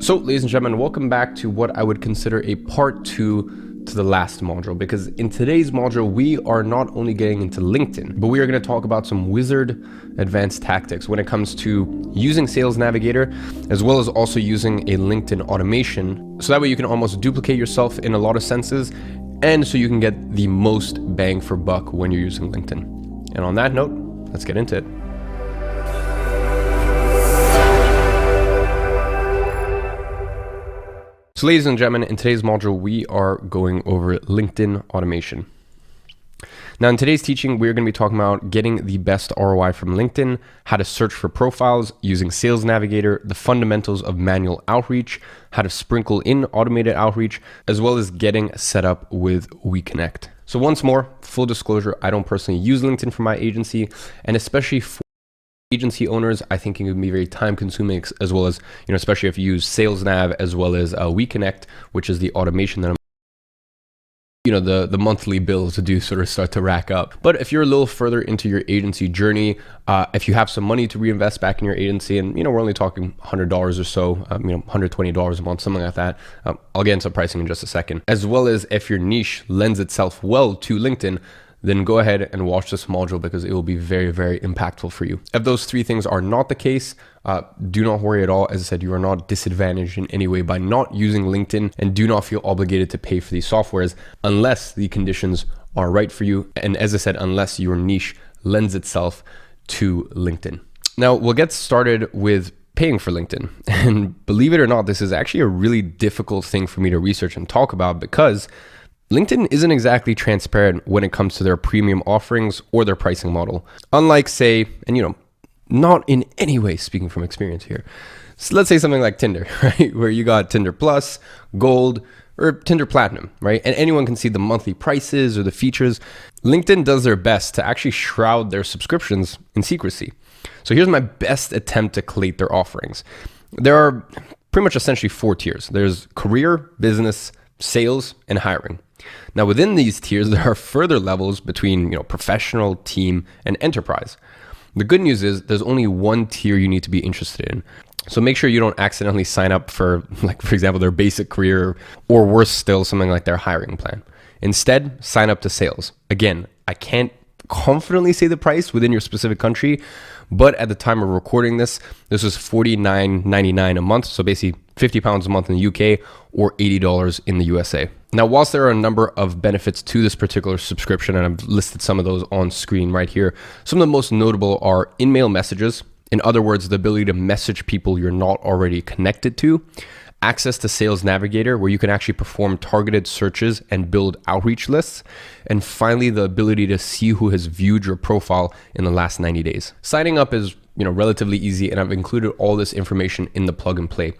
So, ladies and gentlemen, welcome back to what I would consider a part 2 to the last module, because in today's module, we are not only getting into LinkedIn, but we are going to talk about some wizard advanced tactics when it comes to using Sales Navigator, as well as also using a LinkedIn automation. So that way you can almost duplicate yourself in a lot of senses, and so you can get the most bang for buck when you're using LinkedIn. And on that note, let's get into it. So ladies and gentlemen, in today's module, we are going over LinkedIn automation. Now in today's teaching, we're going to be talking about getting the best ROI from LinkedIn, how to search for profiles using Sales Navigator, the fundamentals of manual outreach, how to sprinkle in automated outreach, as well as getting set up with WeConnect. So once more, full disclosure, I don't personally use LinkedIn for my agency, and especially for agency owners, I think it can be very time consuming, as well as, especially if you use Sales Nav as well as WeConnect, which is the automation that I'm, the monthly bills to do sort of start to rack up. But if you're a little further into your agency journey, if you have some money to reinvest back in your agency, and we're only talking $100 or so, $120 a month, something like that. I'll get into pricing in just a second. As well as if your niche lends itself well to LinkedIn, then go ahead and watch this module, because it will be very, very impactful for you. If those three things are not the case, do not worry at all. As I said, you are not disadvantaged in any way by not using LinkedIn, and do not feel obligated to pay for these softwares unless the conditions are right for you. And as I said, unless your niche lends itself to LinkedIn. Now we'll get started with paying for LinkedIn. And believe it or not, this is actually a really difficult thing for me to research and talk about, because LinkedIn isn't exactly transparent when it comes to their premium offerings or their pricing model. Unlike, say, and not in any way speaking from experience here. So let's say something like Tinder, right? Where you got Tinder Plus, Gold, or Tinder Platinum, right? And anyone can see the monthly prices or the features. LinkedIn does their best to actually shroud their subscriptions in secrecy. So here's my best attempt to collate their offerings. There are pretty much essentially 4 tiers. There's career, business, sales, and hiring. Now within these tiers, there are further levels between professional, team, and enterprise. The good news is there's only one tier you need to be interested in. So make sure you don't accidentally sign up for, for example, their basic career, or worse still, something like their hiring plan. Instead, sign up to sales. Again, I can't confidently say the price within your specific country, but at the time of recording this is $49.99 a month. So basically £50 a month in the UK, or $80 in the USA. Now, whilst there are a number of benefits to this particular subscription, and I've listed some of those on screen right here, some of the most notable are in-mail messages. In other words, the ability to message people you're not already connected to. Access to Sales Navigator, where you can actually perform targeted searches and build outreach lists. And finally, the ability to see who has viewed your profile in the last 90 days. Signing up is relatively easy, and I've included all this information in the plug and play.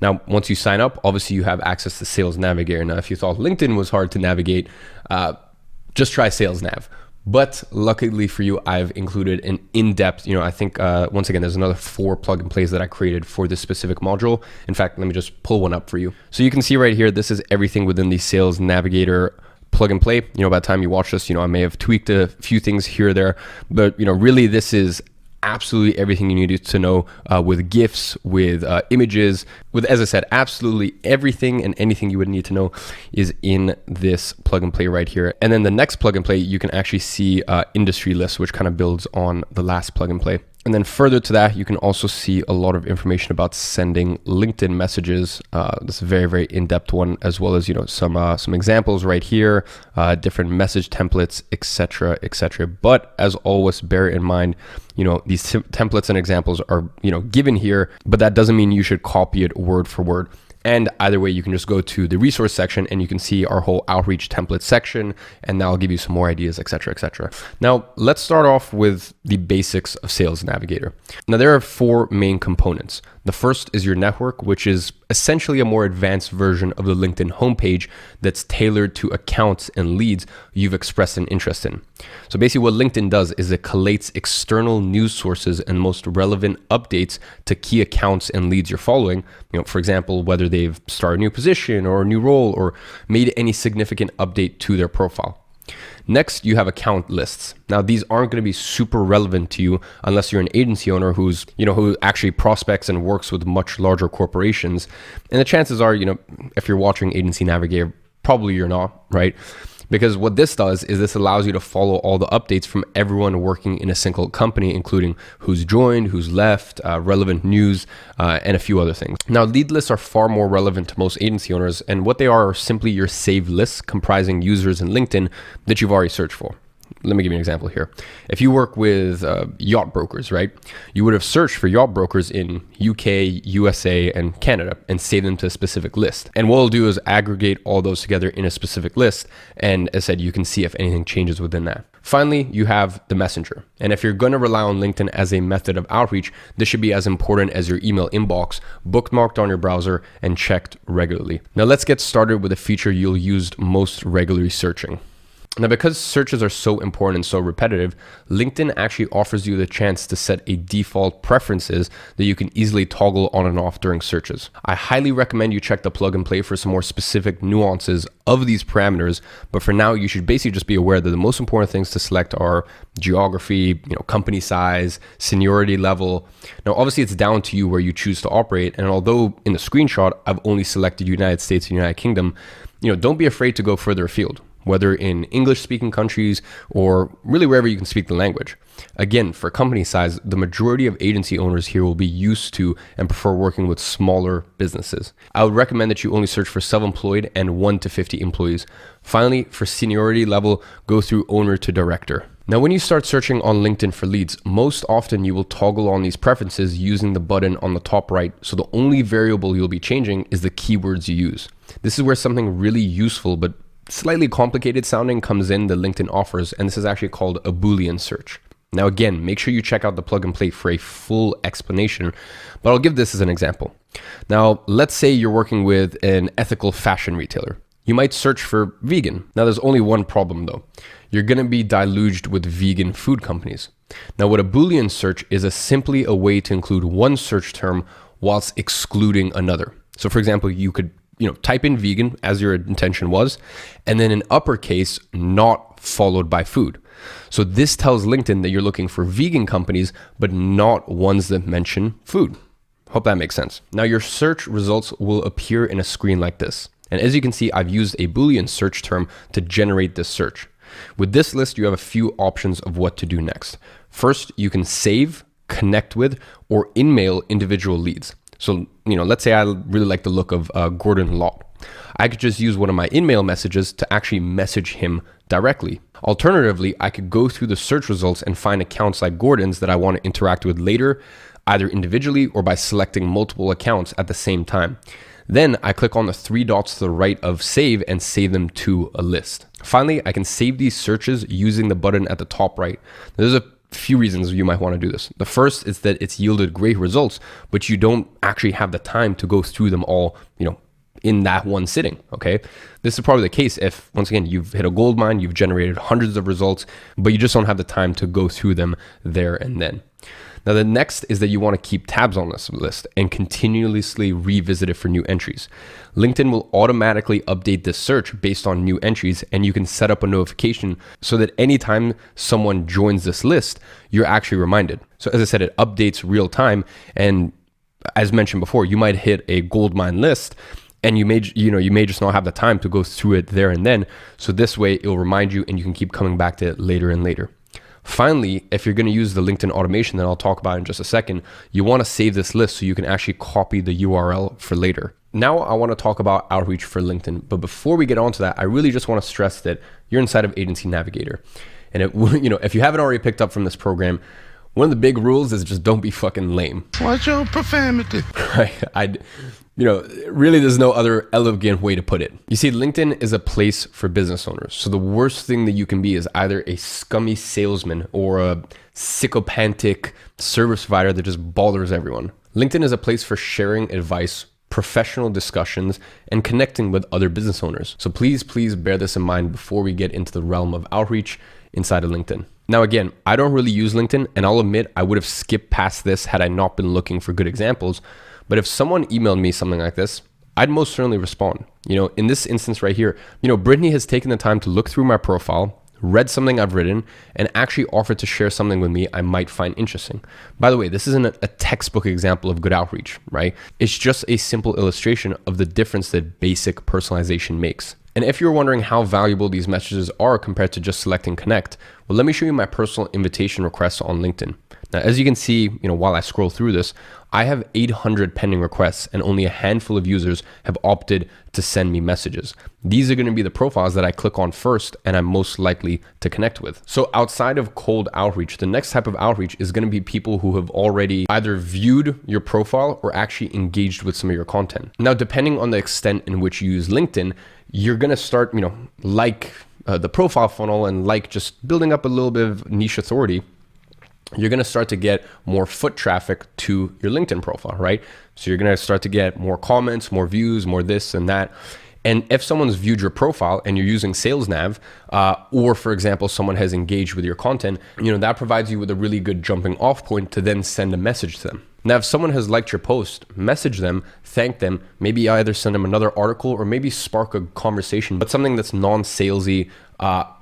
Now, once you sign up, obviously you have access to Sales Navigator. Now, if you thought LinkedIn was hard to navigate, just try Sales Nav. But luckily for you, I've included an in-depth, I think, once again, there's another 4 plug and plays that I created for this specific module. In fact, let me just pull one up for you. So you can see right here, this is everything within the Sales Navigator plug and play. By the time you watch this, I may have tweaked a few things here or there, but really this is absolutely everything you needed to know, with GIFs, with images, with, as I said, absolutely everything and anything you would need to know is in this plug and play right here. And then the next plug and play, you can actually see industry lists, which kind of builds on the last plug and play. And then further to that, you can also see a lot of information about sending LinkedIn messages. This is a very, very in-depth one, as well as some examples right here, different message templates, etc., etc. But as always, bear in mind, these templates and examples are given here, but that doesn't mean you should copy it word for word. And either way, you can just go to the resource section and you can see our whole outreach template section, and that'll give you some more ideas, etc., etc. Now, let's start off with the basics of Sales Navigator. Now, there are 4 main components. The first is your network, which is essentially a more advanced version of the LinkedIn homepage that's tailored to accounts and leads you've expressed an interest in. So basically what LinkedIn does is it collates external news sources and most relevant updates to key accounts and leads you're following. For example, whether they've started a new position or a new role or made any significant update to their profile. Next, you have account lists. Now, these aren't going to be super relevant to you unless you're an agency owner who actually prospects and works with much larger corporations. And the chances are, if you're watching Agency Navigator, probably you're not, right? Because what this does is this allows you to follow all the updates from everyone working in a single company, including who's joined, who's left, relevant news, and a few other things. Now, lead lists are far more relevant to most agency owners, and what they are simply your saved lists comprising users in LinkedIn that you've already searched for. Let me give you an example here. If you work with yacht brokers, right, you would have searched for yacht brokers in UK, USA, and Canada and saved them to a specific list. And what we'll do is aggregate all those together in a specific list. And as I said, you can see if anything changes within that. Finally, you have the messenger. And if you're going to rely on LinkedIn as a method of outreach, this should be as important as your email inbox, bookmarked on your browser and checked regularly. Now let's get started with a feature you'll use most regularly searching. Now, because searches are so important and so repetitive, LinkedIn actually offers you the chance to set a default preferences that you can easily toggle on and off during searches. I highly recommend you check the plug and play for some more specific nuances of these parameters, but for now, you should basically just be aware that the most important things to select are geography, company size, seniority level. Now, obviously, it's down to you where you choose to operate, and although in the screenshot, I've only selected United States and United Kingdom, don't be afraid to go further afield, whether in English-speaking countries or really wherever you can speak the language. Again, for company size, the majority of agency owners here will be used to and prefer working with smaller businesses. I would recommend that you only search for self-employed and 1 to 50 employees. Finally, for seniority level, go through owner to director. Now, when you start searching on LinkedIn for leads, most often you will toggle on these preferences using the button on the top right. So the only variable you'll be changing is the keywords you use. This is where something really useful but slightly complicated sounding comes in that LinkedIn offers, and this is actually called a Boolean search. Now again, make sure you check out the plug and play for a full explanation, but I'll give this as an example. Now, let's say you're working with an ethical fashion retailer. You might search for vegan. Now there's only one problem though. You're gonna be deluged with vegan food companies. Now what a Boolean search is simply a way to include one search term whilst excluding another. So for example, you could type in vegan as your intention was, and then in uppercase, not followed by food. So this tells LinkedIn that you're looking for vegan companies, but not ones that mention food. Hope that makes sense. Now your search results will appear in a screen like this. And as you can see, I've used a Boolean search term to generate this search. With this list, you have a few options of what to do next. First, you can save, connect with, or in-mail individual leads. So, let's say I really like the look of Gordon Lott. I could just use one of my in-mail messages to actually message him directly. Alternatively, I could go through the search results and find accounts like Gordon's that I want to interact with later, either individually or by selecting multiple accounts at the same time. Then I click on the 3 dots to the right of save and save them to a list. Finally, I can save these searches using the button at the top right. There's a few reasons you might want to do this. The first is that it's yielded great results, but you don't actually have the time to go through them all, in that one sitting, okay? This is probably the case if, once again, you've hit a gold mine, you've generated hundreds of results, but you just don't have the time to go through them there and then. Now, the next is that you want to keep tabs on this list and continuously revisit it for new entries. LinkedIn will automatically update this search based on new entries, and you can set up a notification so that anytime someone joins this list, you're actually reminded. So as I said, it updates real time. And as mentioned before, you might hit a gold mine list and you may just not have the time to go through it there and then. So this way it'll remind you and you can keep coming back to it later and later. Finally, if you're going to use the LinkedIn automation that I'll talk about in just a second, you want to save this list so you can actually copy the URL for later. Now I want to talk about outreach for LinkedIn, but before we get onto that, I really just want to stress that you're inside of Agency Navigator. And if you haven't already picked up from this program, one of the big rules is just don't be fucking lame. Watch your profanity. Right? Really there's no other elegant way to put it. You see, LinkedIn is a place for business owners. So the worst thing that you can be is either a scummy salesman or a psychopathic service provider that just bothers everyone. LinkedIn is a place for sharing advice, professional discussions, and connecting with other business owners. So please bear this in mind before we get into the realm of outreach inside of LinkedIn. Now, again, I don't really use LinkedIn, and I'll admit I would have skipped past this had I not been looking for good examples. But if someone emailed me something like this, I'd most certainly respond. In this instance right here, Brittany has taken the time to look through my profile, read something I've written, and actually offered to share something with me I might find interesting. By the way, this isn't a textbook example of good outreach, right? It's just a simple illustration of the difference that basic personalization makes. And if you're wondering how valuable these messages are compared to just selecting connect, well, let me show you my personal invitation requests on LinkedIn. Now, as you can see, while I scroll through this, I have 800 pending requests and only a handful of users have opted to send me messages. These are going to be the profiles that I click on first and I'm most likely to connect with. So outside of cold outreach, the next type of outreach is going to be people who have already either viewed your profile or actually engaged with some of your content. Now, depending on the extent in which you use LinkedIn, you're going to start, the profile funnel and just building up a little bit of niche authority. You're going to start to get more foot traffic to your LinkedIn profile, right? So you're going to start to get more comments, more views, more this and that. And if someone's viewed your profile and you're using SalesNav, or for example, someone has engaged with your content, that provides you with a really good jumping off point to then send a message to them. Now, if someone has liked your post, message them, thank them, maybe either send them another article or maybe spark a conversation, but something that's non-salesy,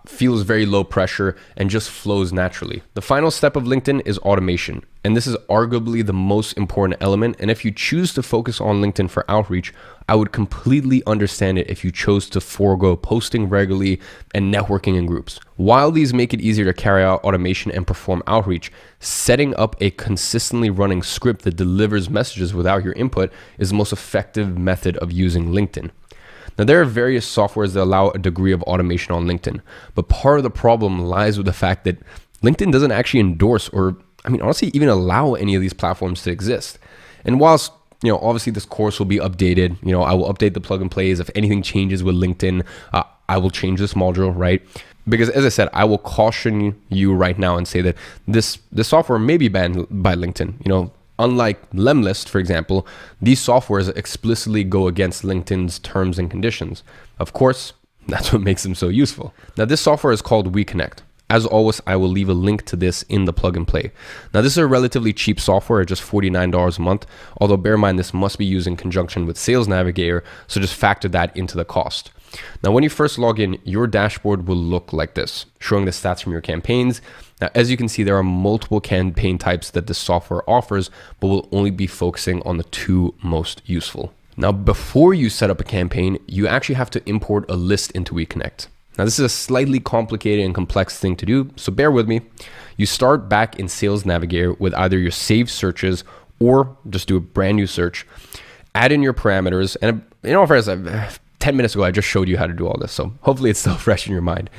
feels very low pressure and just flows naturally. The final step of LinkedIn is automation. And this is arguably the most important element. And if you choose to focus on LinkedIn for outreach, I would completely understand it if you chose to forego posting regularly and networking in groups. While these make it easier to carry out automation and perform outreach, setting up a consistently running script that delivers messages without your input is the most effective method of using LinkedIn. Now, there are various softwares that allow a degree of automation on LinkedIn, but part of the problem lies with the fact that LinkedIn doesn't actually endorse or, honestly, even allow any of these platforms to exist. And whilst, obviously this course will be updated, I will update the plug and plays. If anything changes with LinkedIn, I will change this module, right? Because as I said, I will caution you right now and say that this software may be banned by LinkedIn. Unlike Lemlist, for example, these softwares explicitly go against LinkedIn's terms and conditions. Of course, that's what makes them so useful. Now, this software is called WeConnect. As always, I will leave a link to this in the plug and play. Now, this is a relatively cheap software at just $49 a month, although bear in mind this must be used in conjunction with Sales Navigator, so just factor that into the cost. Now, when you first log in, your dashboard will look like this, showing the stats from your campaigns. Now, as you can see, there are multiple campaign types that this software offers, but we'll only be focusing on the two most useful. Now, before you set up a campaign, you actually have to import a list into WeConnect. Now, this is a slightly complicated and complex thing to do, so bear with me. You start back in Sales Navigator with either your saved searches or just do a brand new search, add in your parameters, and in all fairness, 10 minutes ago, I just showed you how to do all this. So hopefully it's still fresh in your mind.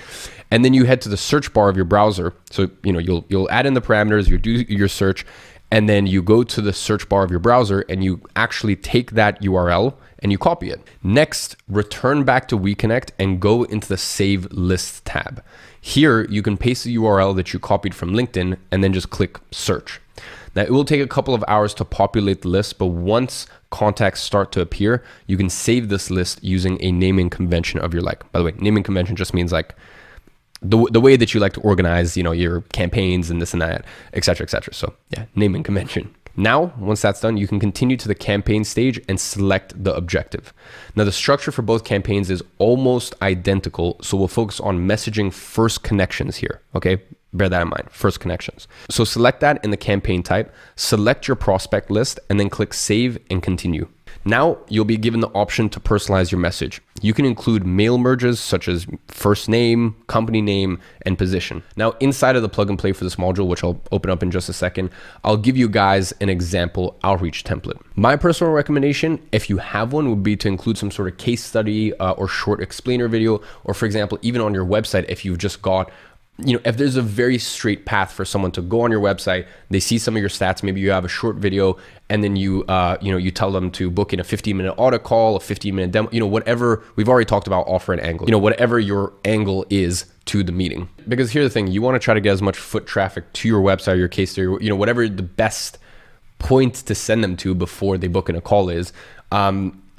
And then you head to the search bar of your browser. So, you'll add in the parameters, you do your search, and then you go to the search bar of your browser and you actually take that URL and you copy it. Next, return back to WeConnect and go into the Save List tab. Here, you can paste the URL that you copied from LinkedIn and then just click search. Now, it will take a couple of hours to populate the list, but once contacts start to appear, you can save this list using a naming convention of your like. By the way, naming convention just means like the way that you like to organize, your campaigns and this and that, et cetera, et cetera. So yeah, naming convention. Now, once that's done, you can continue to the campaign stage and select the objective. Now, the structure for both campaigns is almost identical, so we'll focus on messaging first connections here, okay? Bear that in mind, first connections. So select that in the campaign type, select your prospect list, and then click save and continue. Now you'll be given the option to personalize your message. You can include mail merges such as first name, company name, and position. Now inside of the plug and play for this module, which I'll open up in just a second, I'll give you guys an example outreach template. My personal recommendation, if you have one, would be to include some sort of case study or short explainer video, or for example, even on your website, if you've just got if there's a very straight path for someone to go on your website, they see some of your stats, maybe you have a short video, and then you tell them to book in a 15-minute audit call, a 15-minute demo, whatever. We've already talked about offer and angle, whatever your angle is to the meeting. Because here's the thing, you want to try to get as much foot traffic to your website, your case study, whatever the best point to send them to before they book in a call is.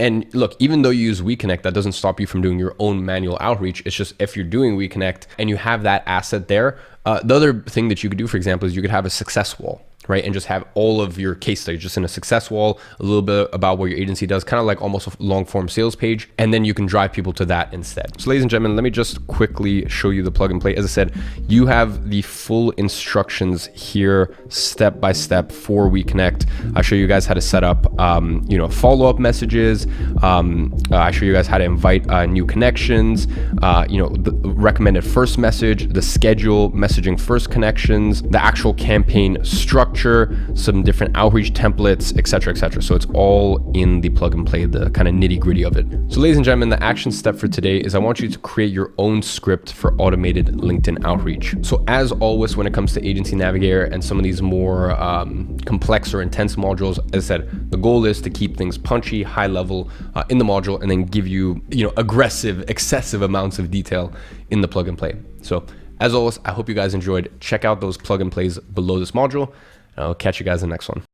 And look, even though you use WeConnect, that doesn't stop you from doing your own manual outreach. It's just if you're doing WeConnect and you have that asset there, the other thing that you could do, for example, is you could have a success wall. right? And just have all of your case studies just in a success wall, a little bit about what your agency does, kind of like almost a long form sales page. And then you can drive people to that instead. So ladies and gentlemen, let me just quickly show you the plug and play. As I said, you have the full instructions here, step by step for WeConnect. I show you guys how to set up, follow-up messages. I show you guys how to invite new connections, the recommended first message, the schedule, messaging first connections, the actual campaign structure, some different outreach templates, etc., etc. So it's all in the plug and play, the kind of nitty gritty of it. So ladies and gentlemen, the action step for today is I want you to create your own script for automated LinkedIn outreach. So as always, when it comes to Agency Navigator and some of these more complex or intense modules, as I said, the goal is to keep things punchy, high level in the module, and then give you, aggressive, excessive amounts of detail in the plug and play. So as always, I hope you guys enjoyed. Check out those plug and plays below this module. I'll catch you guys in the next one.